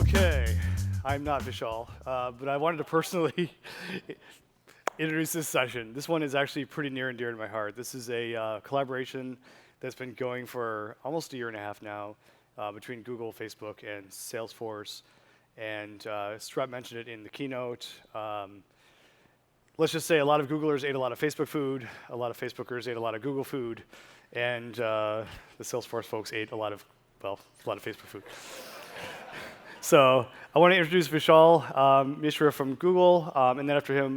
Okay, I'm not Vishal, but I wanted to personally introduce this session. This one is actually pretty near and dear to my heart. This is a collaboration that's been going for almost a year and a half now between Google, Facebook, and Salesforce. And Strut mentioned it in the keynote. Let's just say a lot of Googlers ate a lot of Facebook food, a lot of Facebookers ate a lot of Google food, and the Salesforce folks ate a lot of Facebook food. So I want to introduce Vishal Mishra from Google, and then after him,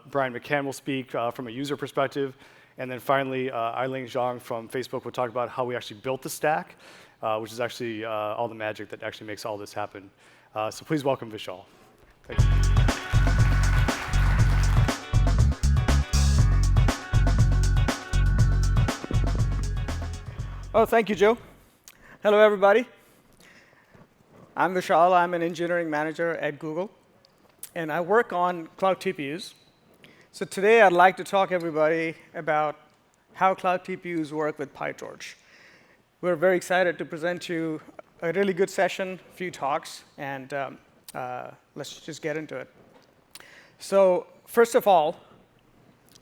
Brian McCann will speak from a user perspective. And then finally, Eileen Zhang from Facebook will talk about how we actually built the stack, which is actually all the magic that actually makes all this happen. So please welcome Vishal. Thanks. Oh, thank you, Joe. Hello, everybody. I'm Vishal. I'm an engineering manager at Google, and I work on cloud TPUs. So today, I'd like to talk to everybody about how cloud TPUs work with PyTorch. We're very excited to present you a really good session, a few talks, and let's just get into it. So first of all,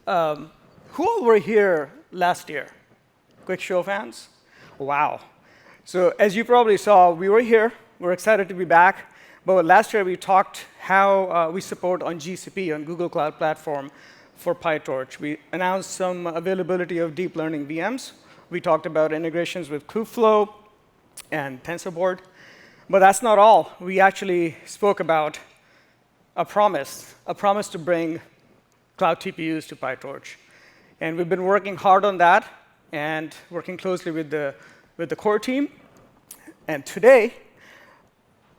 who all were here last year? Quick show of hands. Wow. So as you probably saw, we were here. We're excited to be back. But last year, we talked how we support on GCP, on Google Cloud Platform, for PyTorch. We announced some availability of deep learning VMs. We talked about integrations with Kubeflow and TensorBoard. But that's not all. We actually spoke about a promise to bring cloud TPUs to PyTorch. And we've been working hard on that and working closely with the core team. And today,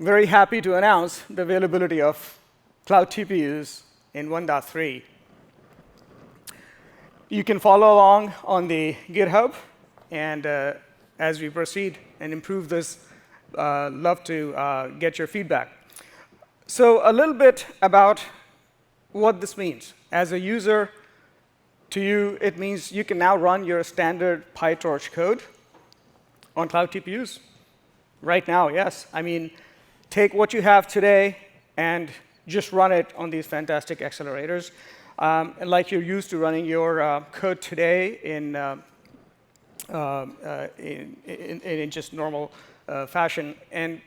very happy to announce the availability of cloud TPUs in 1.3. You can follow along on the GitHub, and as we proceed and improve this, love to get your feedback. So a little bit about what this means. As a user, to you, it means you can now run your standard PyTorch code on cloud TPUs. Right now, yes. I mean, take what you have today and just run it on these fantastic accelerators. And like you're used to running your code today in just normal fashion. And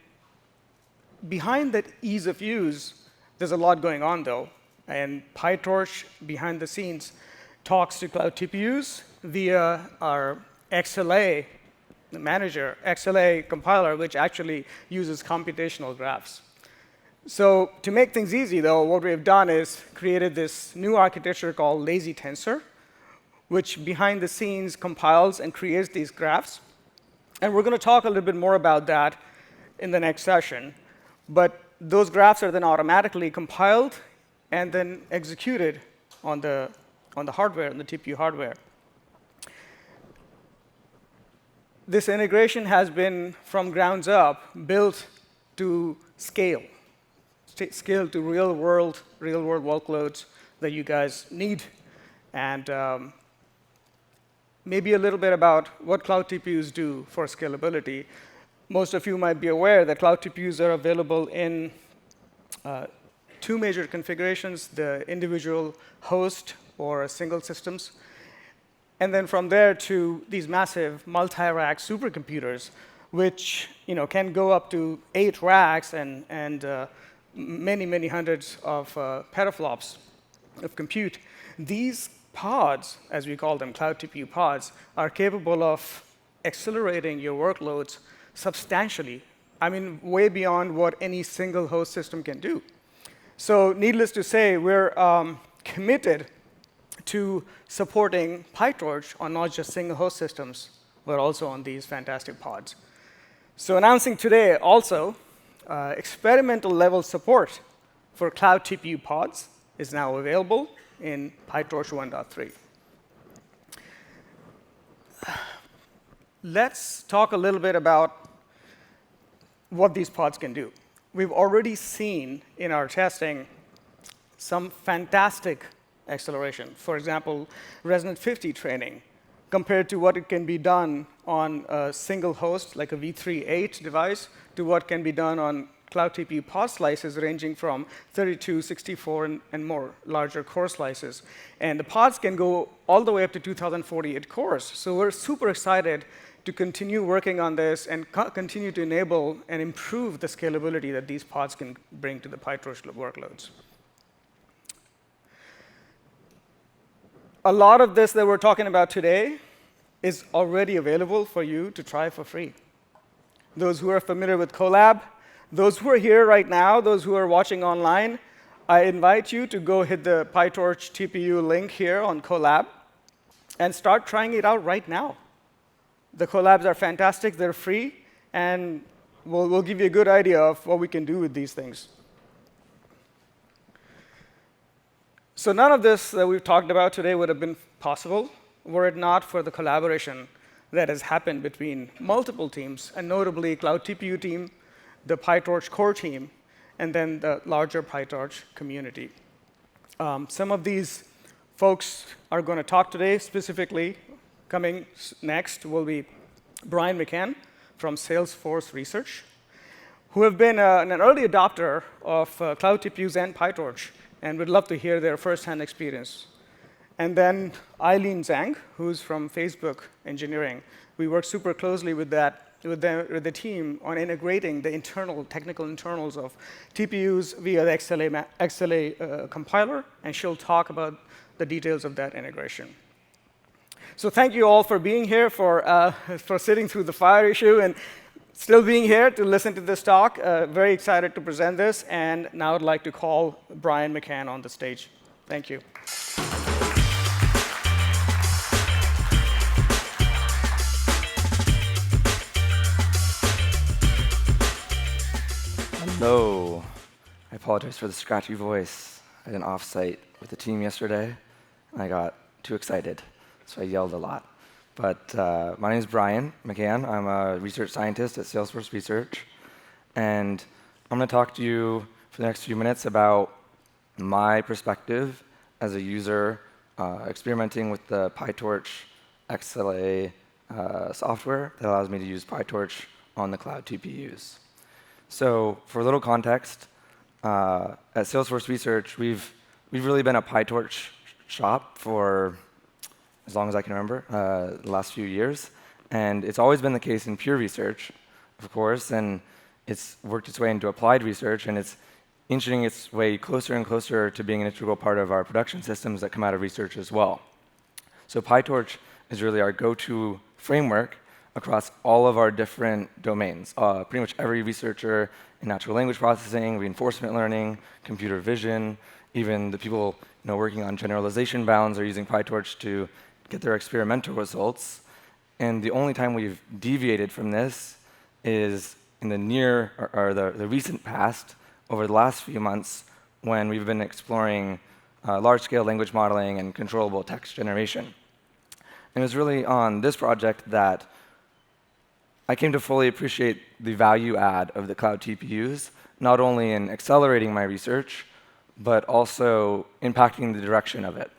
behind that ease of use, there's a lot going on, though. And PyTorch, behind the scenes, talks to cloud TPUs via our XLA manager, XLA compiler, which actually uses computational graphs. So to make things easy, though, what we have done is created this new architecture called Lazy Tensor, which behind the scenes compiles and creates these graphs. And we're going to talk a little bit more about that in the next session. But those graphs are then automatically compiled and then executed on the hardware, on the TPU hardware. This integration has been, from grounds up, built to scale to real-world workloads that you guys need. And maybe a little bit about what cloud TPUs do for scalability. Most of you might be aware that cloud TPUs are available in two major configurations, the individual host or single systems. And then from there to these massive multi-rack supercomputers, which can go up to 8 racks and many, many hundreds of petaflops of compute. These pods, as we call them, cloud TPU pods, are capable of accelerating your workloads substantially. I mean, way beyond what any single host system can do. So needless to say, we're committed to supporting PyTorch on not just single host systems, but also on these fantastic pods. So announcing today also, experimental level support for cloud TPU pods is now available in PyTorch 1.3. Let's talk a little bit about what these pods can do. We've already seen in our testing some fantastic acceleration. For example, Resonant 50 training compared to what it can be done on a single host, like a v3.8 device, to what can be done on Cloud TPU pod slices ranging from 32, 64, and more larger core slices. And the pods can go all the way up to 2048 cores. So we're super excited to continue working on this and continue to enable and improve the scalability that these pods can bring to the PyTorch workloads. A lot of this that we're talking about today is already available for you to try for free. Those who are familiar with Colab, those who are here right now, those who are watching online, I invite you to go hit the PyTorch TPU link here on Colab and start trying it out right now. The collabs are fantastic, they're free, and we'll give you a good idea of what we can do with these things. So none of this that we've talked about today would have been possible were it not for the collaboration that has happened between multiple teams, and notably Cloud TPU team, the PyTorch core team, and then the larger PyTorch community. Some of these folks are going to talk today specifically. Coming next will be Brian McCann from Salesforce Research, who have been an early adopter of Cloud TPUs and PyTorch, and would love to hear their firsthand experience. And then Eileen Zhang, who's from Facebook Engineering. We work super closely with the team on integrating the technical internals of TPUs via the XLA compiler, and she'll talk about the details of that integration. So thank you all for being here, for sitting through the fire issue, and still being here to listen to this talk. Very excited to present this, and now I'd like to call Brian McCann on the stage. Thank you. Hello. I apologize for the scratchy voice. I had an offsite with the team yesterday, and I got too excited, so I yelled a lot. But my name is Brian McCann. I'm a research scientist at Salesforce Research, and I'm going to talk to you for the next few minutes about my perspective as a user experimenting with the PyTorch XLA software that allows me to use PyTorch on the cloud TPUs. So for a little context, at Salesforce Research, we've really been a PyTorch shop for as long as I can remember, the last few years. And it's always been the case in pure research, of course, and it's worked its way into applied research, and it's inching its way closer and closer to being an integral part of our production systems that come out of research as well. So PyTorch is really our go-to framework across all of our different domains. Pretty much every researcher in natural language processing, reinforcement learning, computer vision, even the people working on generalization bounds are using PyTorch to get their experimental results. And the only time we've deviated from this is in the near or the recent past, over the last few months, when we've been exploring large-scale language modeling and controllable text generation. And it was really on this project that I came to fully appreciate the value add of the cloud TPUs, not only in accelerating my research, but also impacting the direction of it.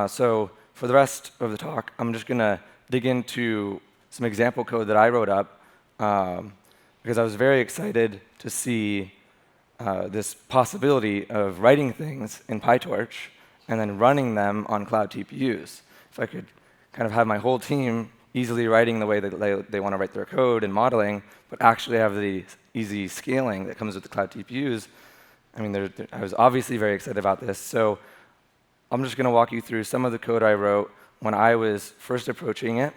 So for the rest of the talk, I'm just going to dig into some example code that I wrote up because I was very excited to see this possibility of writing things in PyTorch and then running them on cloud TPUs. If I could kind of have my whole team easily writing the way that they want to write their code and modeling, but actually have the easy scaling that comes with the cloud TPUs, I mean, I was obviously very excited about this. So I'm just going to walk you through some of the code I wrote when I was first approaching it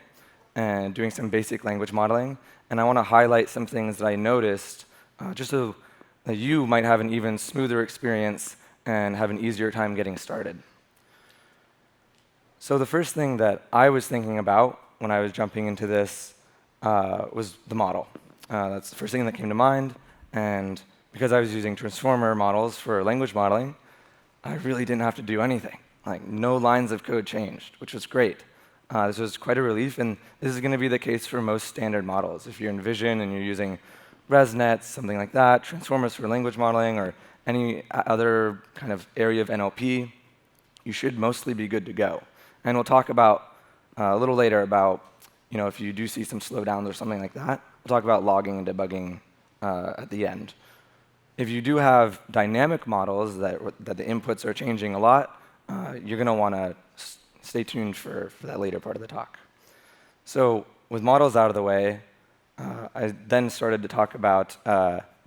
and doing some basic language modeling. And I want to highlight some things that I noticed just so that you might have an even smoother experience and have an easier time getting started. So the first thing that I was thinking about when I was jumping into this was the model. That's the first thing that came to mind. And because I was using transformer models for language modeling, I really didn't have to do anything. Like, no lines of code changed, which was great. This was quite a relief, and this is going to be the case for most standard models. If you're in Vision and you're using ResNets, something like that, transformers for language modeling, or any other kind of area of NLP, you should mostly be good to go. And we'll talk about a little later about if you do see some slowdowns or something like that. We'll talk about logging and debugging at the end. If you do have dynamic models that the inputs are changing a lot, you're going to want to stay tuned for that later part of the talk. So with models out of the way, I then started to talk about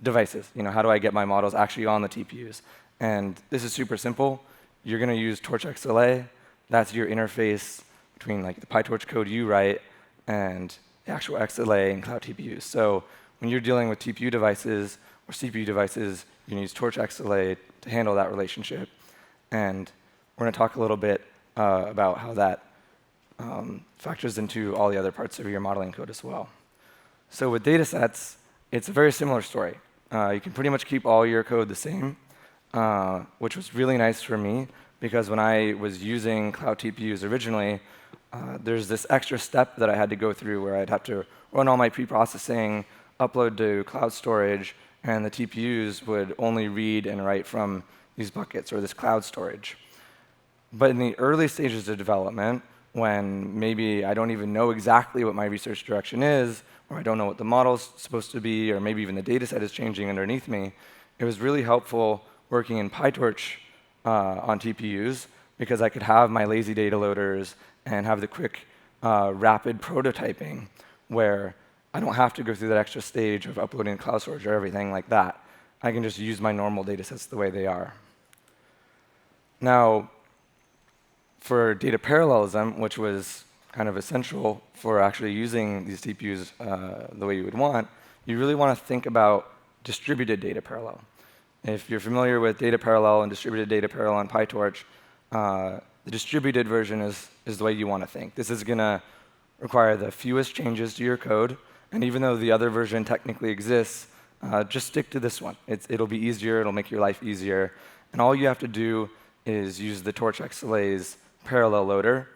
devices. How do I get my models actually on the TPUs? And this is super simple. You're going to use Torch XLA. That's your interface between like the PyTorch code you write and the actual XLA and cloud TPUs. So when you're dealing with TPU devices or CPU devices, you can use Torch XLA to handle that relationship. And we're going to talk a little bit about how that factors into all the other parts of your modeling code as well. So with datasets, it's a very similar story. You can pretty much keep all your code the same, which was really nice for me, because when I was using cloud TPUs originally, there's this extra step that I had to go through where I'd have to run all my pre-processing, upload to cloud storage, and the TPUs would only read and write from these buckets or this cloud storage. But in the early stages of development, when maybe I don't even know exactly what my research direction is, or I don't know what the model's supposed to be, or maybe even the data set is changing underneath me, it was really helpful working in PyTorch on TPUs, because I could have my lazy data loaders and have the quick, rapid prototyping where I don't have to go through that extra stage of uploading cloud storage or everything like that. I can just use my normal data sets the way they are. Now, for data parallelism, which was kind of essential for actually using these TPUs the way you would want, you really want to think about distributed data parallel. If you're familiar with data parallel and distributed data parallel on PyTorch, the distributed version is the way you want to think. This is going to require the fewest changes to your code, and even though the other version technically exists, just stick to this one. It'll be easier, it'll make your life easier, and all you have to do is use the Torch XLA's parallel loader,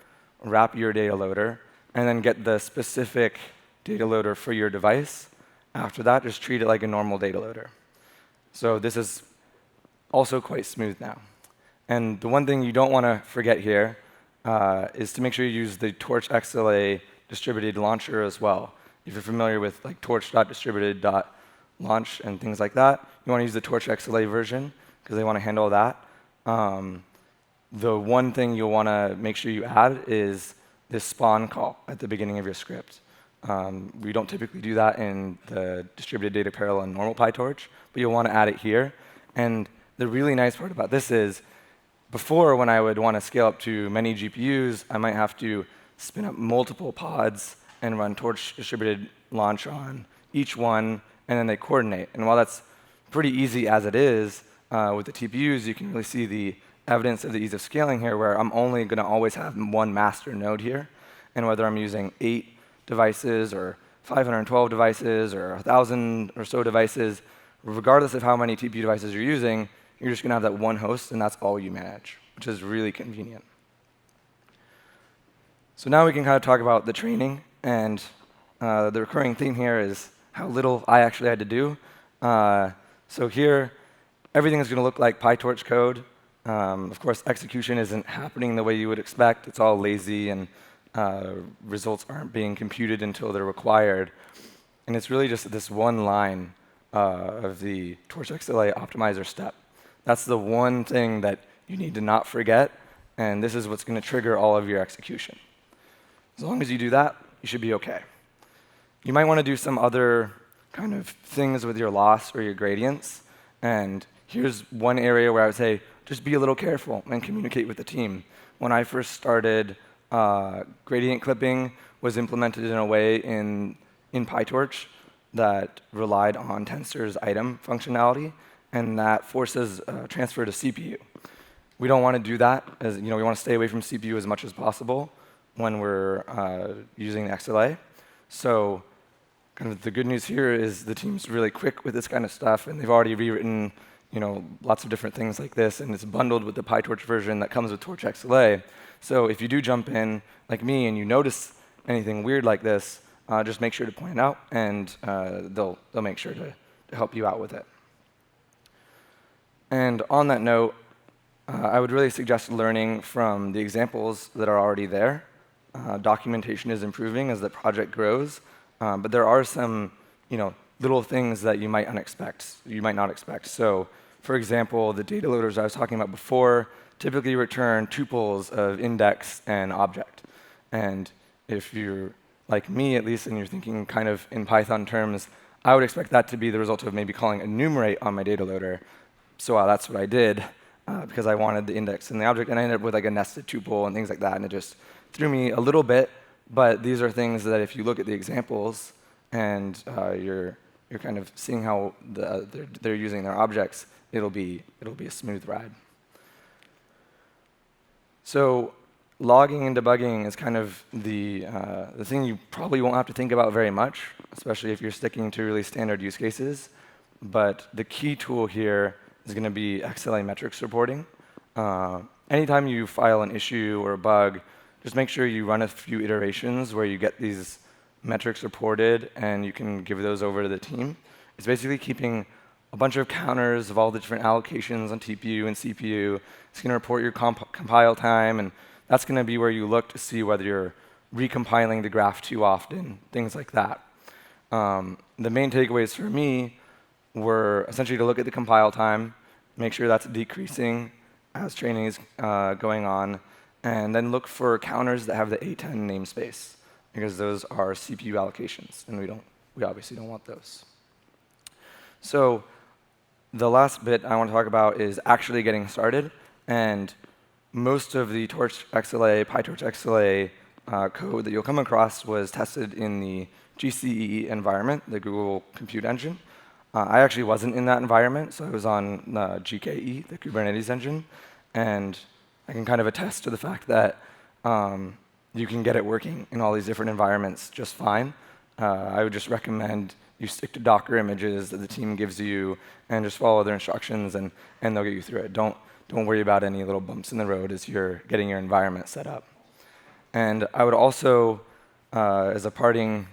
wrap your data loader, and then get the specific data loader for your device. After that, just treat it like a normal data loader. So this is also quite smooth now. And the one thing you don't want to forget here is to make sure you use the Torch XLA distributed launcher as well. If you're familiar with like torch.distributed.launch and things like that, you want to use the Torch XLA version because they want to handle that. The one thing you'll want to make sure you add is this spawn call at the beginning of your script. We don't typically do that in the distributed data parallel in normal PyTorch, but you'll want to add it here. And the really nice part about this is, before, when I would want to scale up to many GPUs, I might have to spin up multiple pods and run Torch distributed launch on each one, and then they coordinate. And while that's pretty easy as it is, with the TPUs, you can really see the evidence of the ease of scaling here, where I'm only going to always have one master node here. And whether I'm using 8 devices or 512 devices or 1,000 or so devices, regardless of how many TPU devices you're using, you're just going to have that one host, and that's all you manage, which is really convenient. So now we can kind of talk about the training, and the recurring theme here is how little I actually had to do. So here, everything is going to look like PyTorch code. Of course, execution isn't happening the way you would expect. It's all lazy, and results aren't being computed until they're required. And it's really just this one line of the Torch XLA optimizer step. That's the one thing that you need to not forget, and this is what's going to trigger all of your execution. As long as you do that, you should be OK. You might want to do some other kind of things with your loss or your gradients. And here's one area where I would say, just be a little careful and communicate with the team. When I first started, gradient clipping was implemented in a way in PyTorch that relied on tensor's item functionality, and that forces transfer to CPU. We don't want to do that. As we want to stay away from CPU as much as possible when we're using the XLA. So kind of the good news here is the team's really quick with this kind of stuff, and they've already rewritten lots of different things like this, and it's bundled with the PyTorch version that comes with Torch XLA. So if you do jump in, like me, and you notice anything weird like this, just make sure to point it out, and they'll make sure to help you out with it. And on that note, I would really suggest learning from the examples that are already there. Documentation is improving as the project grows, but there are some little things that you might not expect. So, for example, the data loaders I was talking about before typically return tuples of index and object. And if you're like me, at least, and you're thinking kind of in Python terms, I would expect that to be the result of maybe calling enumerate on my data loader. So that's what I did because I wanted the index and the object, and I ended up with like a nested tuple and things like that, and it just threw me a little bit. But these are things that if you look at the examples and you're kind of seeing how they're using their objects, it'll be a smooth ride. So logging and debugging is kind of the thing you probably won't have to think about very much, especially if you're sticking to really standard use cases. But the key tool here is going to be XLA metrics reporting. Anytime you file an issue or a bug, just make sure you run a few iterations where you get these metrics reported and you can give those over to the team. It's basically keeping a bunch of counters of all the different allocations on TPU and CPU. It's going to report your compile time, and that's going to be where you look to see whether you're recompiling the graph too often, things like that. The main takeaways for me were essentially to look at the compile time, make sure that's decreasing as training is going on, and then look for counters that have the A10 namespace, because those are CPU allocations, and we obviously don't want those. So the last bit I want to talk about is actually getting started, and most of the Torch XLA, PyTorch XLA code that you'll come across was tested in the GCE environment, the Google Compute Engine. I actually wasn't in that environment, so I was on GKE, the Kubernetes engine, and I can kind of attest to the fact that you can get it working in all these different environments just fine. I would just recommend you stick to Docker images that the team gives you and just follow their instructions, and they'll get you through it. Don't worry about any little bumps in the road as you're getting your environment set up. And I would also, as a parting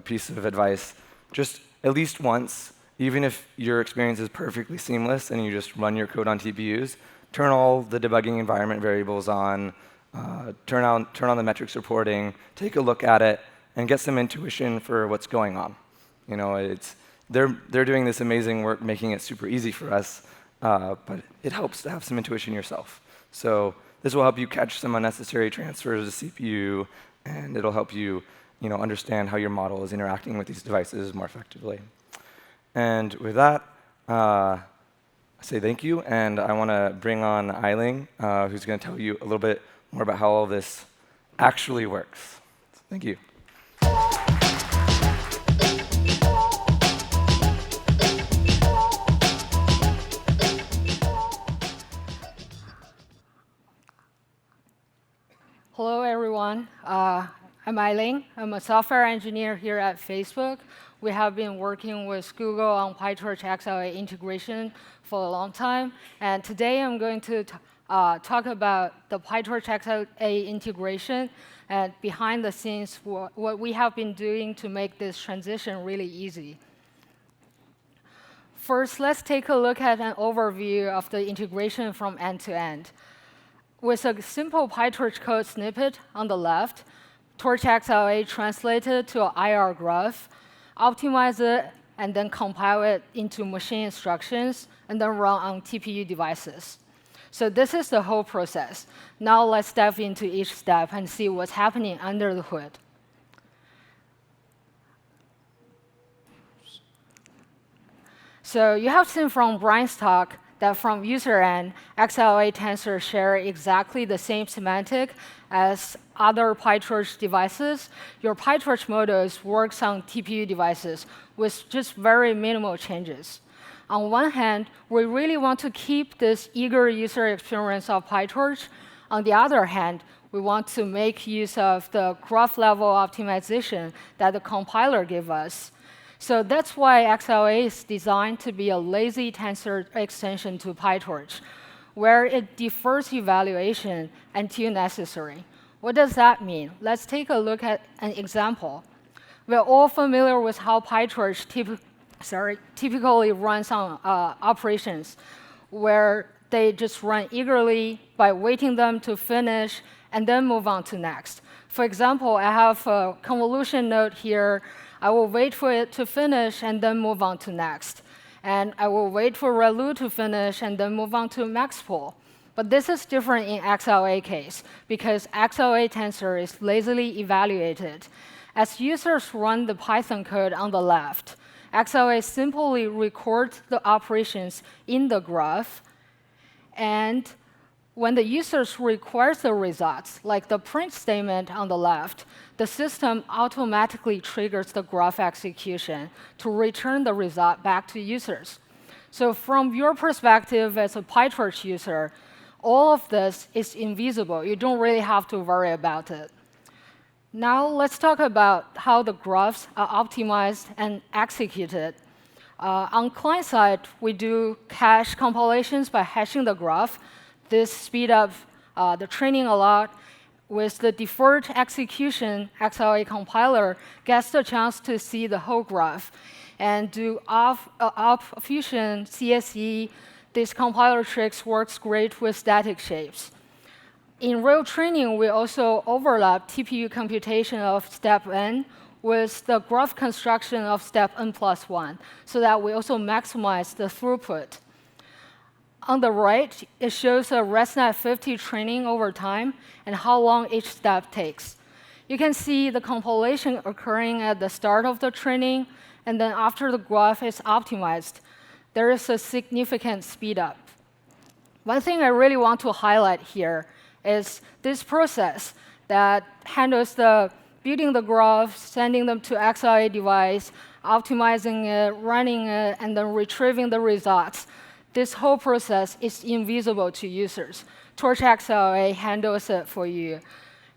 piece of advice, just at least once, even if your experience is perfectly seamless and you just run your code on TPUs, turn all the debugging environment variables on, turn on the metrics reporting, take a look at it, and get some intuition for what's going on. You know, they're doing this amazing work, making it super easy for us, but it helps to have some intuition yourself. So this will help you catch some unnecessary transfers to CPU, and it'll help you, understand how your model is interacting with these devices more effectively. And with that, I say thank you, and I want to bring on Eiling, who's going to tell you a little bit more about how all this actually works. So thank you. Hello, everyone. I'm Eiling. I'm a software engineer here at Facebook. We have been working with Google on PyTorch XLA integration for a long time. And today I'm going to talk about the PyTorch XLA integration and behind the scenes what we have been doing to make this transition really easy. First, let's take a look at an overview of the integration from end to end. With a simple PyTorch code snippet on the left, Torch XLA translated to an IR graph, optimize it, and then compile it into machine instructions, and then run on TPU devices. So this is the whole process. Now let's dive into each step and see what's happening under the hood. So you have seen from Brian's talk that from user end, XLA tensors share exactly the same semantic as other PyTorch devices. Your PyTorch models works on TPU devices with just very minimal changes. On one hand, we really want to keep this eager user experience of PyTorch. On the other hand, we want to make use of the graph-level optimization that the compiler gave us. So that's why XLA is designed to be a lazy tensor extension to PyTorch, where it defers evaluation until necessary. What does that mean? Let's take a look at an example. We're all familiar with how PyTorch typically runs on operations, where they just run eagerly by waiting them to finish and then move on to next. For example, I have a convolution node here. I will wait for it to finish and then move on to next. And I will wait for ReLU to finish and then move on to maxpool. But this is different in XLA case, because XLA tensor is lazily evaluated. As users run the Python code on the left, XLA simply records the operations in the graph, and when the users requires the results, like the print statement on the left, the system automatically triggers the graph execution to return the result back to users. So from your perspective as a PyTorch user, all of this is invisible. You don't really have to worry about it. Now let's talk about how the graphs are optimized and executed. On client side, we do cache compilations by hashing the graph. This speeds up the training a lot. With the deferred execution, XLA compiler gets the chance to see the whole graph. And do op fusion, CSE, this compiler tricks works great with static shapes. In real training, we also overlap TPU computation of step n with the graph construction of step n+1, so that we also maximize the throughput. On the right, it shows a ResNet 50 training over time and how long each step takes. You can see the compilation occurring at the start of the training, and then after the graph is optimized, there is a significant speed up. One thing I really want to highlight here is this process that handles the building the graph, sending them to XLA device, optimizing it, running it, and then retrieving the results. This whole process is invisible to users. Torch XLA handles it for you.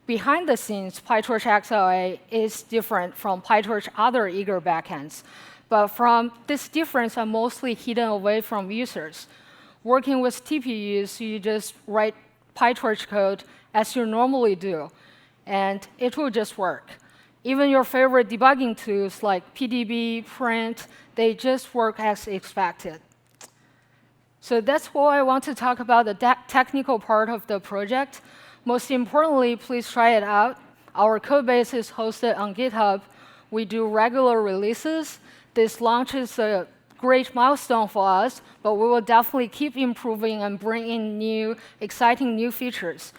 Behind the scenes, PyTorch XLA is different from PyTorch other eager backends. But from this difference are mostly hidden away from users. Working with TPUs, you just write PyTorch code as you normally do, and it will just work. Even your favorite debugging tools like PDB, print, they just work as expected. So that's all I want to talk about the technical part of the project. Most importantly, please try it out. Our code base is hosted on GitHub. We do regular releases. This launch is a great milestone for us, but we will definitely keep improving and bring in new, exciting new features.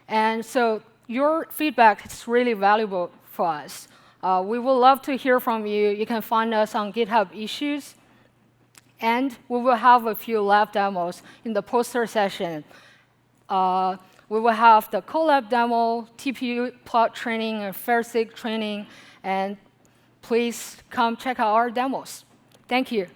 And so your feedback is really valuable for us. We would love to hear from you. You can find us on GitHub issues. And we will have a few lab demos in the poster session. We will have the collab demo, TPU plot training, and FairSig training. And please come check out our demos. Thank you.